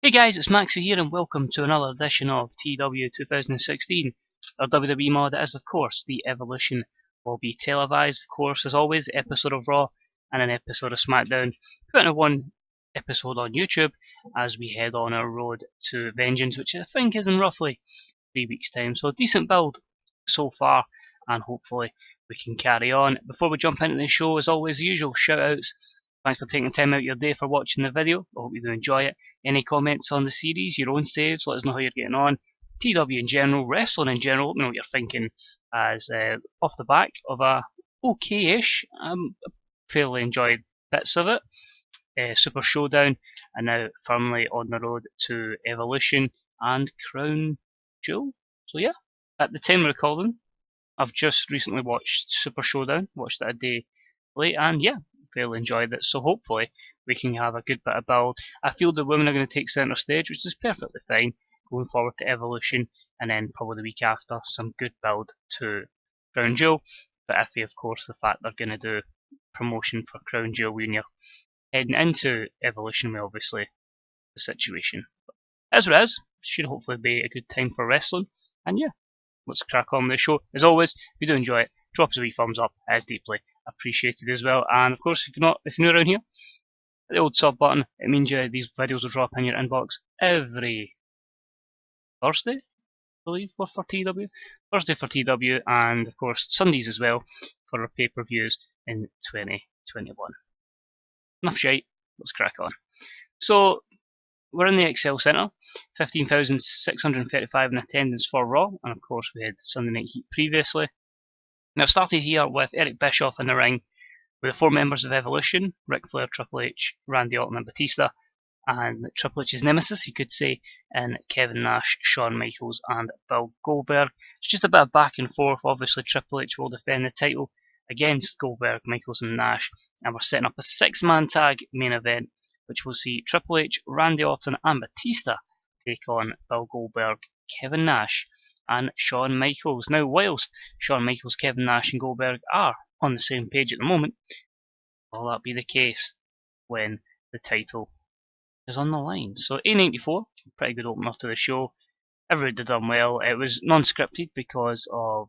Hey guys, it's Maxie here and welcome to another edition of TEW 2016. Our WWE mod is of course the Evolution, will be televised of course as always, episode of Raw and an episode of SmackDown, put in one episode on YouTube as we head on our road to Vengeance, which I think is in roughly 3 weeks time. So decent build so far and hopefully we can carry on. Before we jump into the show, as always, the usual shout outs. Thanks for taking time out of your day for watching the video. I hope you do enjoy it. Any comments on the series, your own saves, let us know how you're getting on. TW in general, wrestling in general, let me know what you're thinking as off the back of a okay-ish, fairly enjoyed bits of it. Super Showdown, and now firmly on the road to Evolution and Crown Jewel. So yeah, at the time of recording, I've just recently watched Super Showdown, watched it a day late, and yeah, fairly enjoyed it. So hopefully we can have a good bit of build. I feel the women are going to take centre stage, which is perfectly fine. Going forward to Evolution, and then probably the week after some good build to Crown Jewel. But iffy, of course, the fact they're going to do promotion for Crown Jewel when you're heading into Evolution, with obviously the situation. But as it is, should hopefully be a good time for wrestling. And yeah, let's crack on with the show. As always, if you do enjoy it, drop us a wee thumbs up, as deeply appreciated as well. And of course, if you're new around here, the old sub button, it means these videos will drop in your inbox every Thursday, I believe, for TW. Thursday for TW, and of course Sundays as well for our pay-per-views in 2021. Enough shite, let's crack on. So we're in the Excel Centre, 15,635 in attendance for Raw, and of course we had Sunday Night Heat previously. Now, started here with Eric Bischoff in the ring with the 4 members of Evolution: Ric Flair, Triple H, Randy Orton and Batista, and Triple H's nemesis, you could say, in Kevin Nash, Shawn Michaels and Bill Goldberg. It's just a bit of back and forth. Obviously Triple H will defend the title against Goldberg, Michaels and Nash, and we're setting up a 6-man tag main event, which will see Triple H, Randy Orton and Batista take on Bill Goldberg, Kevin Nash and Shawn Michaels. Now, whilst Shawn Michaels, Kevin Nash and Goldberg are on the same page at the moment, will that be the case when the title is on the line? So A94, pretty good opener to the show. Everybody done well. It was non-scripted because of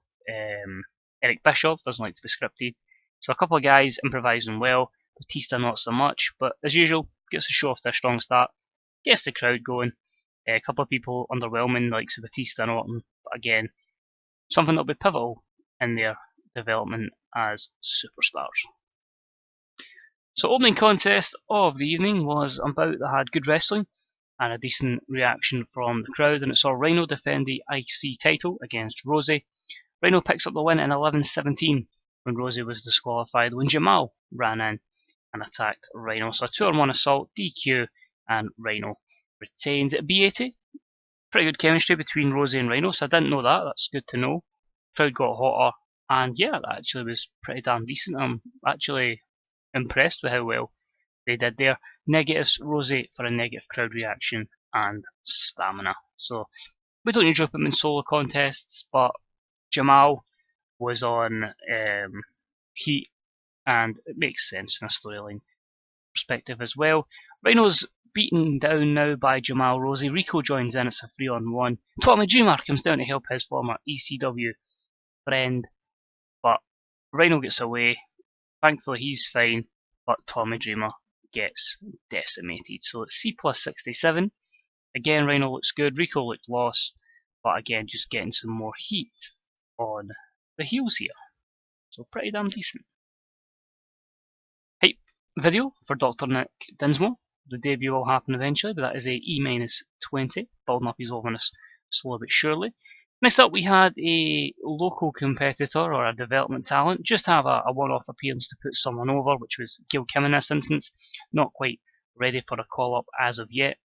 Eric Bischoff doesn't like to be scripted. So a couple of guys improvising well. Batista not so much, but as usual, gets the show off to a strong start. Gets the crowd going. A couple of people underwhelming, like Batista and Orton, but again, something that'll be pivotal in their development as superstars. So opening contest of the evening was a bout that had good wrestling and a decent reaction from the crowd, and it saw Rhino defend the IC title against Rosie. Rhino picks up the win in 11:17 when Rosie was disqualified when Jamal ran in and attacked Rhino. So a 2-on-1 assault, DQ, and Rhino retains. B80, pretty good chemistry between Rosie and Rhino, so I didn't know that. That's good to know. Crowd got hotter, and yeah, that actually was pretty damn decent. I'm actually impressed with how well they did there. Negatives, Rosie for a negative crowd reaction and stamina. So we don't usually put them in solo contests, but Jamal was on Heat, and it makes sense in a storyline perspective as well. Rhino's beaten down now by Jamal. Rosie. Rico joins in, it's a 3-on-1. Tommy Dreamer comes down to help his former ECW friend, but Rhino gets away. Thankfully he's fine, but Tommy Dreamer gets decimated. So it's C plus 67. Again, Rhino looks good. Rico looked lost, but again, just getting some more heat on the heels here. So pretty damn decent. Hype video for Dr. Nick Dinsmore. The debut will happen eventually, but that is a E-20, building up his ominous slow but surely. Next up, we had a local competitor or a development talent just have a one-off appearance to put someone over, which was Gail Kim in this instance. Not quite ready for a call-up as of yet.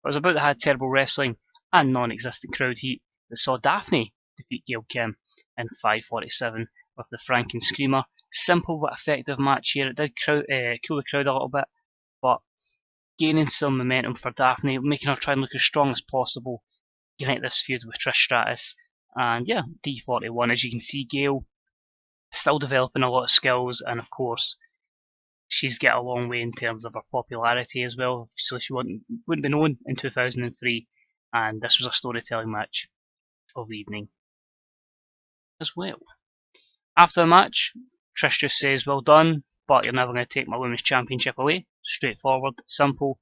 But it was about to have terrible wrestling and non-existent crowd heat that saw Daphne defeat Gail Kim in 5:47 with the Franken Screamer. Simple but effective match here. It did cool the crowd a little bit, but gaining some momentum for Daphne, making her try and look as strong as possible, unite this feud with Trish Stratus. And yeah, D41, as you can see, Gail still developing a lot of skills, and of course she's got a long way in terms of her popularity as well. So she wouldn't be known in 2003, and this was a storytelling match of the evening as well. After the match, Trish just says, "Well done, but you're never going to take my women's championship away." Straightforward, simple.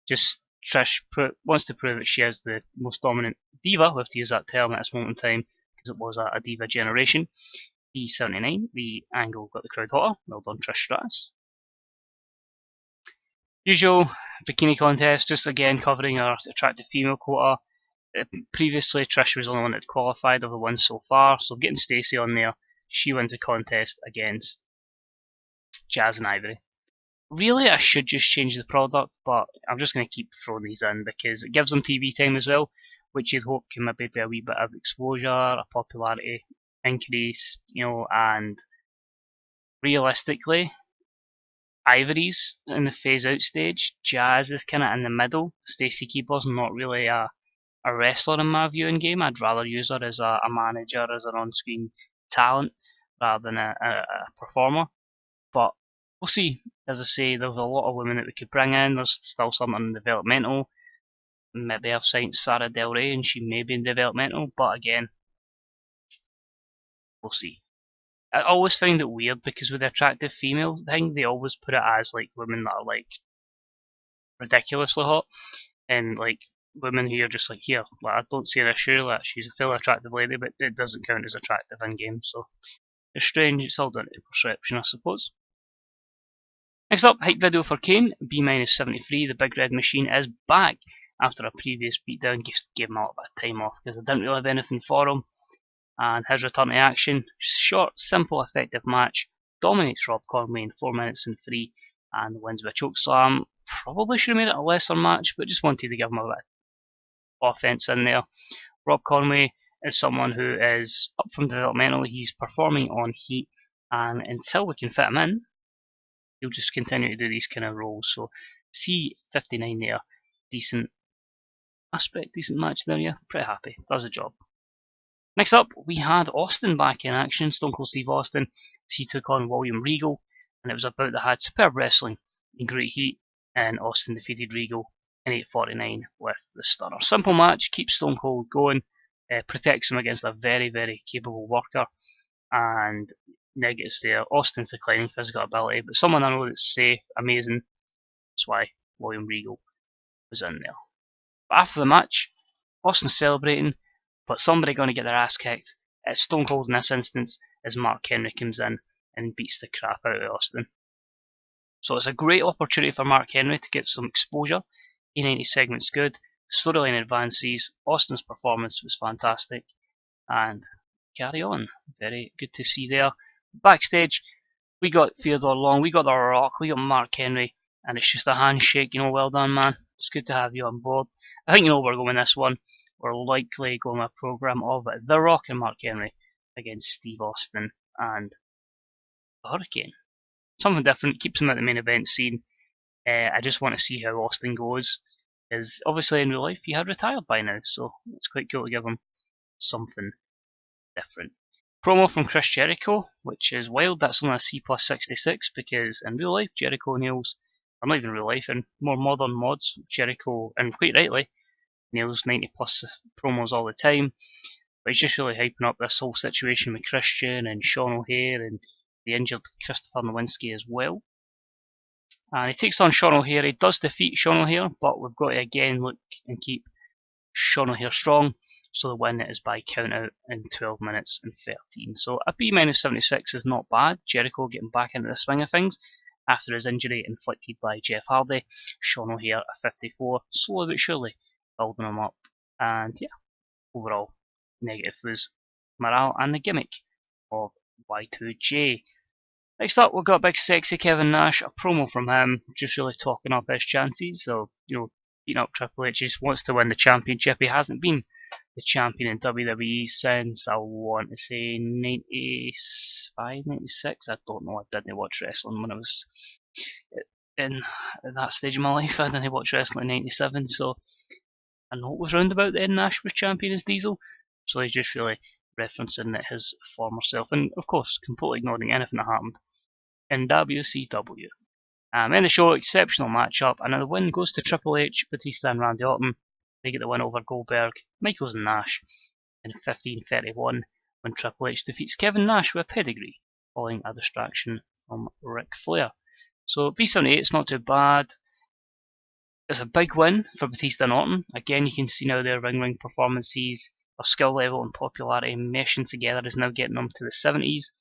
Just Trish wants to prove that she is the most dominant diva, we have to use that term at this moment in time, because it was a diva generation. EP39, the angle got the crowd hotter. Well done, Trish Stratus. Usual bikini contest, just again covering our attractive female quota. Previously, Trish was the only one that qualified of the ones so far, so getting Stacey on there, she wins a contest against Jazz and Ivory. Really, I should just change the product, but I'm just going to keep throwing these in because it gives them TV time as well, which you'd hope can maybe be a wee bit of exposure, a popularity increase, and realistically, Ivory's in the phase out stage, Jazz is kind of in the middle. Stacey Keeper's not really a wrestler in my viewing game. I'd rather use her as a manager, as an on-screen talent, rather than a performer. But we'll see. As I say, there's a lot of women that we could bring in. There's still some in developmental. Maybe I've signed Sarah Del Rey and she may be in developmental, but again, we'll see. I always find it weird because with the attractive female thing, they always put it as like women that are like ridiculously hot, and like women who are just like, here, like, I don't see an issue, like she's a fairly attractive lady, but it doesn't count as attractive in game, so it's strange. It's all down to perception, I suppose. Next up, hype video for Kane, B-73, the Big Red Machine is back after a previous beatdown. Just gave him a little bit of time off because I didn't really have anything for him. And his return to action, short, simple, effective match, dominates Rob Conway in 4 minutes and 3, and wins with a chokeslam. Probably should have made it a lesser match, but just wanted to give him a bit of offense in there. Rob Conway is someone who is up from developmental. He's performing on Heat, and until we can fit him in, he'll just continue to do these kind of roles. So C59 there, decent aspect, decent match there, yeah, pretty happy, does the job. Next up, we had Austin back in action, Stone Cold Steve Austin, as he took on William Regal, and it was about that had superb wrestling in great heat, and Austin defeated Regal in 8:49 with the stunner. Simple match, keeps Stone Cold going, protects him against a very, very capable worker, and negatives there, Austin's declining physical ability, but someone I know that's safe, amazing, that's why William Regal was in there. But after the match, Austin's celebrating, but somebody going to get their ass kicked. It's Stone Cold in this instance, as Mark Henry comes in and beats the crap out of Austin. So it's a great opportunity for Mark Henry to get some exposure. E90 segment's good, storyline advances, Austin's performance was fantastic, and carry on. Very good to see there. Backstage, we got Theodore Long, we got The Rock, we got Mark Henry, and it's just a handshake, well done, man. It's good to have you on board. I think we're going this one. We're likely going with a program of The Rock and Mark Henry against Steve Austin and the Hurricane. Something different, keeps him at the main event scene. I just want to see how Austin goes, because obviously in real life he had retired by now, so it's quite cool to give him something different. Promo from Chris Jericho, which is wild. That's only a C+66 because in real life Jericho nails, or not even real life, in more modern mods, Jericho, and quite rightly, nails 90 plus promos all the time. But he's just really hyping up this whole situation with Christian and Sean O'Haire and the injured Christopher Nowinski as well. And he takes on Sean O'Haire. He does defeat Sean O'Haire, but we've got to again look and keep Sean O'Haire strong. So the win is by count out in 12 minutes and 13. So a B-76 is not bad. Jericho getting back into the swing of things after his injury inflicted by Jeff Hardy. Sean O'Haire a 54, slowly but surely building him up. And yeah, overall negative was morale and the gimmick of Y2J. Next up, we've got big sexy Kevin Nash, a promo from him, just really talking up his chances of, beating up Triple H. He just wants to win the championship. He hasn't been the champion in WWE since, I want to say, 95, 96. I don't know. I didn't watch wrestling when I was in that stage of my life. I didn't watch wrestling in 97, so I know it was round about then Nash was champion as Diesel. So he's just really referencing that his former self, and of course, completely ignoring anything that happened in WCW. In the show, exceptional matchup, and the win goes to Triple H, Batista and Randy Orton. They get the win over Goldberg, Michaels and Nash in 15:31 when Triple H defeats Kevin Nash with a pedigree, following a distraction from Ric Flair. So B78 is not too bad. It's a big win for Batista and Orton. Again, you can see now their ring performances, their skill level and popularity meshing together is now getting them to the 70s.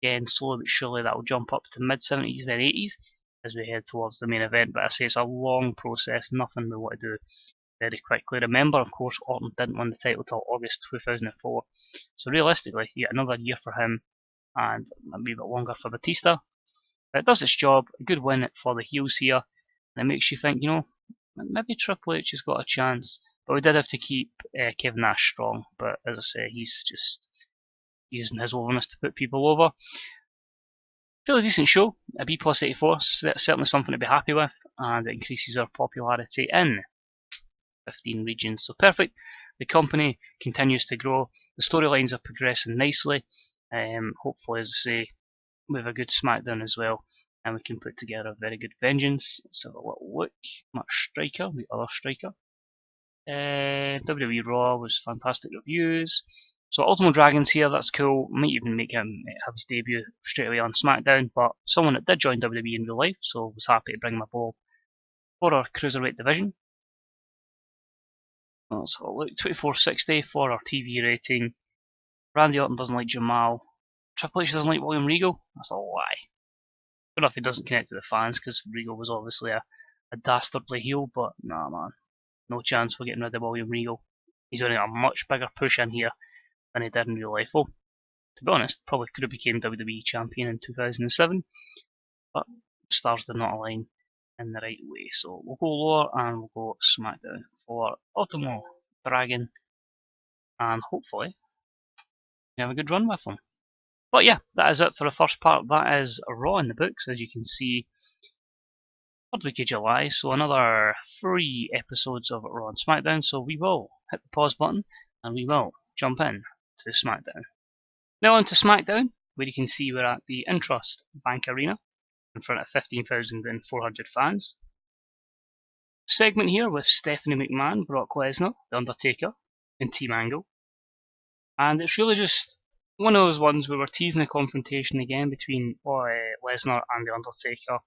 Again, slowly but surely that will jump up to mid-70s, then 80s as we head towards the main event. But I say it's a long process, nothing we want to do very quickly. Remember, of course, Orton didn't win the title till August 2004. So realistically, yet another year for him and maybe a bit longer for Batista. But it does its job, a good win for the heels here. And it makes you think, maybe Triple H has got a chance. But we did have to keep Kevin Nash strong. But as I say, he's just using his willingness to put people over. Fairly decent show, a B+84, so that's certainly something to be happy with, and it increases our popularity in 15 regions. So perfect. The company continues to grow. The storylines are progressing nicely. Hopefully, as I say, we have a good SmackDown as well, and we can put together a very good Vengeance. Let's have a little look. Matt Striker, the other Striker. WWE Raw was fantastic reviews. So Ultimo Dragon's here, that's cool. Might even make him have his debut straight away on SmackDown, but someone that did join WWE in real life, so was happy to bring my ball for our Cruiserweight division. Let's have a look, 2460 for our TV rating. Randy Orton doesn't like Jamal. Triple H doesn't like William Regal. That's a lie. I don't know if he doesn't connect to the fans, because Regal was obviously a dastardly heel, but nah man. No chance for getting rid of William Regal. He's only a much bigger push in here than he did in real life. Well, to be honest, probably could have become WWE champion in 2007, but stars did not align in the right way. So we'll go lower and we'll go SmackDown for Ultimo Dragon, and hopefully we have a good run with them. But yeah, that is it for the first part. That is Raw in the books, as you can see. 3rd week of July, so another 3 episodes of Raw and SmackDown. So we will hit the pause button and we will jump in to SmackDown. Now on to SmackDown, where you can see we're at the Intrust Bank Arena in front of 15,400 fans. Segment here with Stephanie McMahon, Brock Lesnar, The Undertaker, and Team Angle. And it's really just one of those ones where we're teasing a confrontation again between Lesnar and The Undertaker.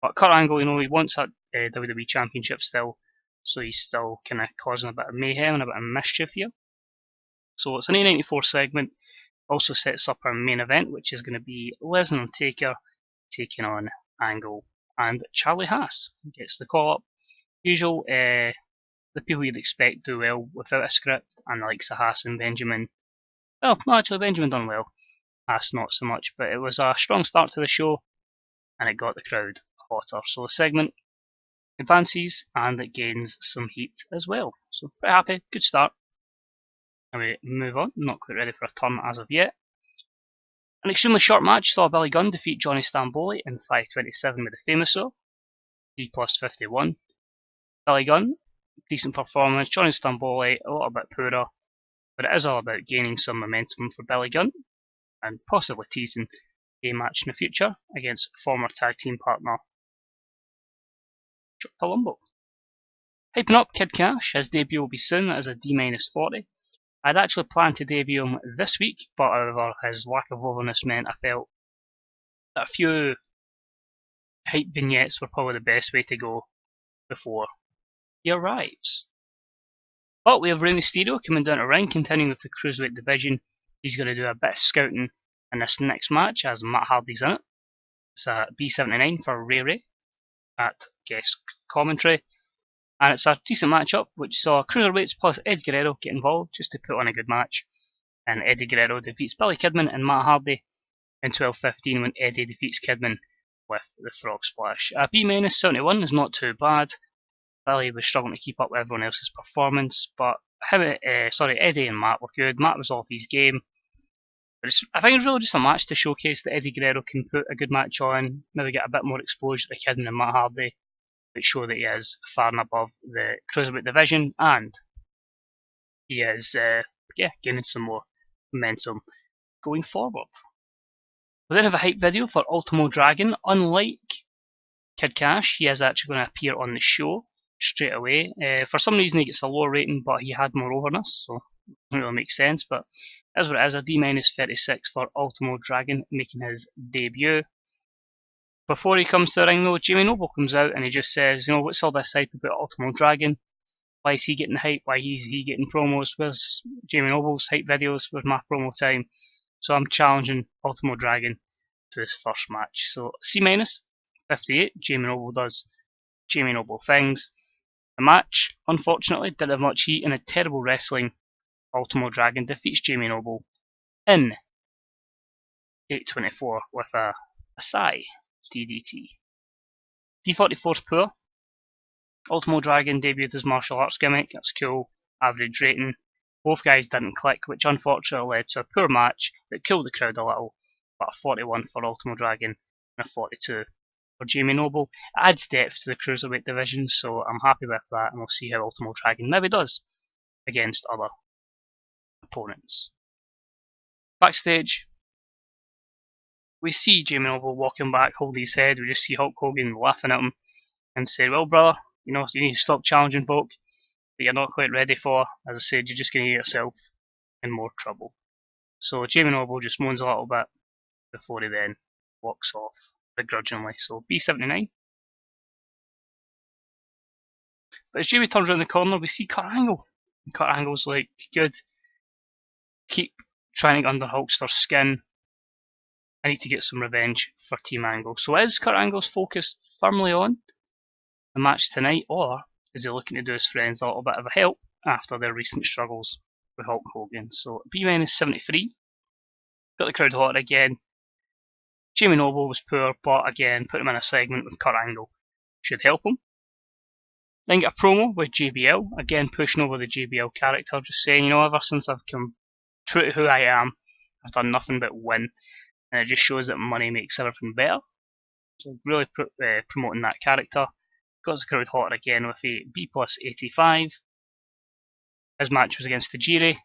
But Kurt Angle, he wants that WWE Championship still, so he's still kind of causing a bit of mayhem and a bit of mischief here. So it's an A94 segment. Also sets up our main event, which is going to be Lesnar and Taker taking on Angle, and Charlie Haas gets the call up. Usual, the people you'd expect do well without a script, and the likes of Haas and Benjamin. Well, no, actually Benjamin done well. Haas not so much, but it was a strong start to the show, and it got the crowd hotter. So the segment advances and it gains some heat as well. So pretty happy, good start. And we move on, not quite ready for a turn as of yet. An extremely short match saw Billy Gunn defeat Johnny Stamboli in 5:27 with the Famouso, 3+51. Billy Gunn, decent performance. Johnny Stamboli, a little bit poorer, but it is all about gaining some momentum for Billy Gunn and possibly teasing a match in the future against former tag team partner Chuck Palumbo. Hyping up Kid Cash, his debut will be soon as a D-40. I'd actually planned to debut him this week, but however his lack of willingness meant I felt that a few hype vignettes were probably the best way to go before he arrives. But we have Rey Mysterio coming down to ring, continuing with the Cruiserweight division. He's going to do a bit of scouting in this next match as Matt Hardy's in it. It's a B79 for Ray at guest commentary. And it's a decent matchup, which saw Cruiserweights plus Eddie Guerrero get involved just to put on a good match. And Eddie Guerrero defeats Billy Kidman and Matt Hardy in 12:15 when Eddie defeats Kidman with the Frog Splash. B-71 is not too bad. Billy was struggling to keep up with everyone else's performance, but Eddie and Matt were good. Matt was off his game. But I think it's really just a match to showcase that Eddie Guerrero can put a good match on, maybe get a bit more exposure to Kidman and Matt Hardy, but show that he is far and above the Cruiserweight division, and he is gaining some more momentum going forward. We then have a hype video for Ultimo Dragon. Unlike Kid Cash, he is actually going to appear on the show straight away. For some reason he gets a lower rating, but he had more overness, so it doesn't really make sense, but as what it is, a D-36 for Ultimo Dragon making his debut. Before he comes to the ring though, Jamie Noble comes out and he just says, you know, what's all this hype about Ultimo Dragon? Why is he getting hype? Why is he getting promos? Where's Jamie Noble's hype videos? Where's my promo time? So I'm challenging Ultimo Dragon to his first match. So C-, 58, Jamie Noble does Jamie Noble things. The match, unfortunately, didn't have much heat and a terrible wrestling. Ultimo Dragon defeats Jamie Noble in 8:24 with a sigh DDT. D44's poor. Ultimo Dragon debuted his martial arts gimmick, that's cool, average rating. Both guys didn't click, which unfortunately led to a poor match that killed the crowd a little, but a 41 for Ultimo Dragon and a 42 for Jamie Noble. It adds depth to the cruiserweight division, so I'm happy with that, and we'll see how Ultimo Dragon maybe does against other opponents. Backstage, we see Jamie Noble walking back, holding his head. We just see Hulk Hogan laughing at him and say, well, brother, you know, you need to stop challenging folk that you're not quite ready for. As I said, you're just going to get yourself in more trouble. So Jamie Noble just moans a little bit before he then walks off begrudgingly. So B79. But as Jamie turns around the corner, we see Kurt Angle. And Kurt Angle's like, good, keep trying to get under Hulkster's skin. I need to get some revenge for Team Angle. So is Kurt Angle's focus firmly on the match tonight, or is he looking to do his friends a little bit of a help after their recent struggles with Hulk Hogan? So B-73, got the crowd hot again. Jamie Noble was poor, but again, put him in a segment with Kurt Angle should help him. Then get a promo with JBL, again pushing over the JBL character, just saying, you know, ever since I've come true to who I am, I've done nothing but win. And it just shows that money makes everything better. So really promoting that character. Got the crowd hot again with a B+85. His match was against Tajiri.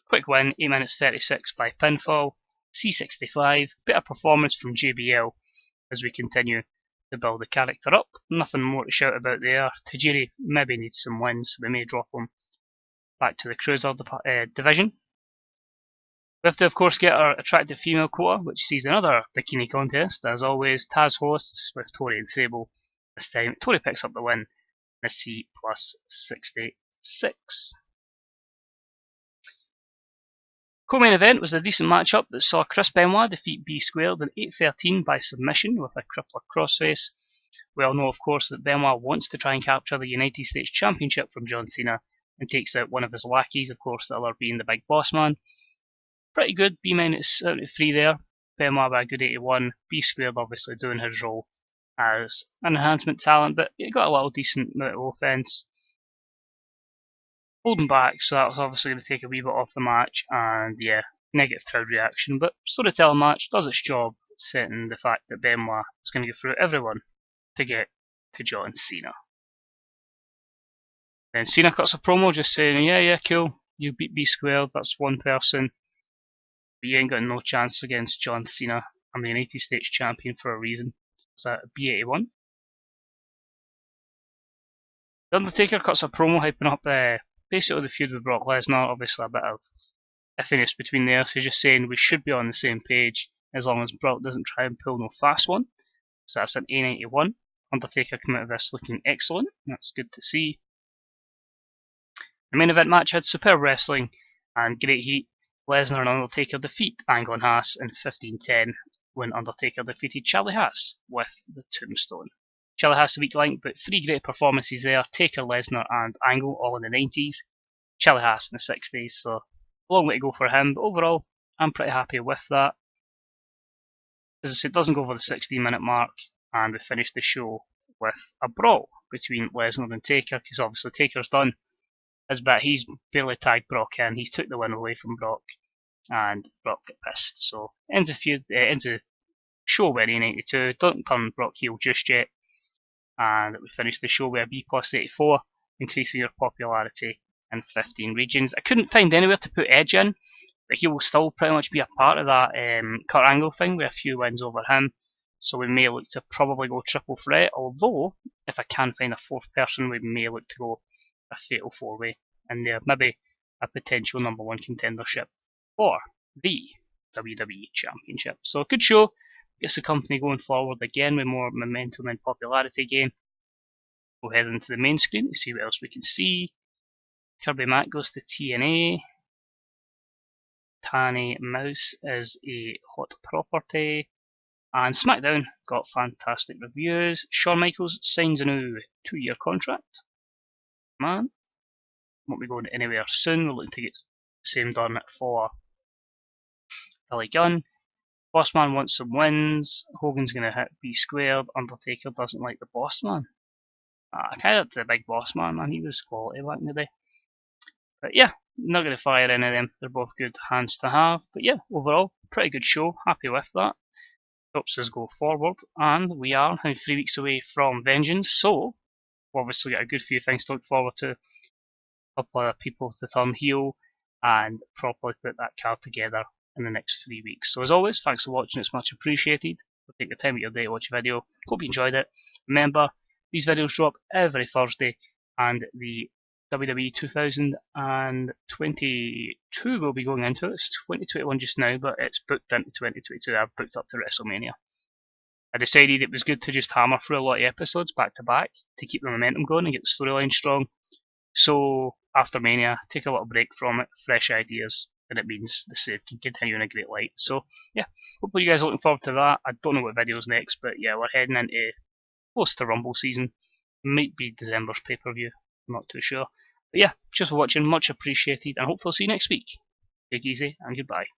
Quick win, 8:36 by pinfall. C65. Better performance from JBL as we continue to build the character up. Nothing more to shout about there. Tajiri maybe needs some wins. We may drop him back to the cruiser division. We have to, of course, get our attractive female quota, which sees another bikini contest. As always, Taz hosts with Tori and Sable. This time, Tori picks up the win, a C+66. Co-main event was a decent matchup that saw Chris Benoit defeat B Squared in 8:13 by submission with a crippler crossface. We all know, of course, that Benoit wants to try and capture the United States Championship from John Cena and takes out one of his lackeys, of course, the other being the Big Boss Man. Pretty good, B-73 there. Benoit by a good 81. B Squared obviously doing his role as an enhancement talent, but it got a little decent amount of offense. Holding back, so that was obviously going to take a wee bit off the match, and yeah, negative crowd reaction. But storytelling match does its job, setting the fact that Benoit is going to go through everyone to get to John Cena. Then Cena cuts a promo just saying, yeah, cool, you beat B Squared, that's one person. But you ain't got no chance against John Cena. I'm the United States Champion for a reason. Is that B81? The Undertaker cuts a promo hyping up basically the feud with Brock Lesnar. Obviously a bit of iffiness between there. So he's just saying we should be on the same page as long as Brock doesn't try and pull no fast one. So that's an A91. Undertaker came out of this looking excellent. That's good to see. The main event match had superb wrestling and great heat. Lesnar and Undertaker defeat Angle and Haas in 15:10 when Undertaker defeated Charlie Haas with the Tombstone. Charlie Haas a weak link, but three great performances there. Taker, Lesnar and Angle all in the 90s. Charlie Haas in the 60s, so a long way to go for him, but overall I'm pretty happy with that. As I said, it doesn't go over the 16-minute mark, and we finished the show with a brawl between Lesnar and Taker, because obviously Taker's done his bit. He's barely tagged Brock in. He's took the win away from Brock, and Brock got pissed. So ends the feud, ends the show with A92. Don't turn Brock heel just yet, and we finished the show with a B+84, increasing your popularity in 15 regions. I couldn't find anywhere to put Edge in, but he will still pretty much be a part of that Kurt Angle thing with a few wins over him. So we may look to probably go triple threat, although if I can find a fourth person, we may look to go a fatal four-way in there, maybe a potential #1 contendership for the WWE Championship. So a good show, gets the company going forward again with more momentum and popularity again. We'll head into the main screen to see what else we can see. Kirby Mac goes to TNA. Tiny Mouse is a hot property. And SmackDown got fantastic reviews. Shawn Michaels signs a new 2-year contract. Man, won't be going anywhere soon. We're looking to get the same done for Billy Gunn. Bossman wants some wins. Hogan's going to hit B squared. Undertaker doesn't like the Bossman. I kind of liked the big Bossman, man. He was quality back in the day. But yeah, not going to fire any of them. They're both good hands to have. But yeah, overall, pretty good show. Happy with that. Helps us go forward. And we are now 3 weeks away from Vengeance. So, we've obviously got a good few things to look forward to. A couple of people to turn heel and properly put that card together in the next 3 weeks. So as always, thanks for watching. It's much appreciated. Take the time of your day to watch a video. Hope you enjoyed it. Remember, these videos drop every Thursday, and the WWE 2022 will be going into it. It's 2021 just now, but it's booked into 2022. I've booked up to WrestleMania. I decided it was good to just hammer through a lot of episodes back to back to keep the momentum going and get the storyline strong. So after Mania, take a little break from it, fresh ideas, and it means the save can continue in a great light. So yeah, hopefully you guys are looking forward to that. I don't know what video's next, but yeah, we're heading into close to Rumble season. Might be December's pay-per-view, I'm not too sure. But yeah, just for watching, much appreciated, and hopefully I'll see you next week. Take it easy, and goodbye.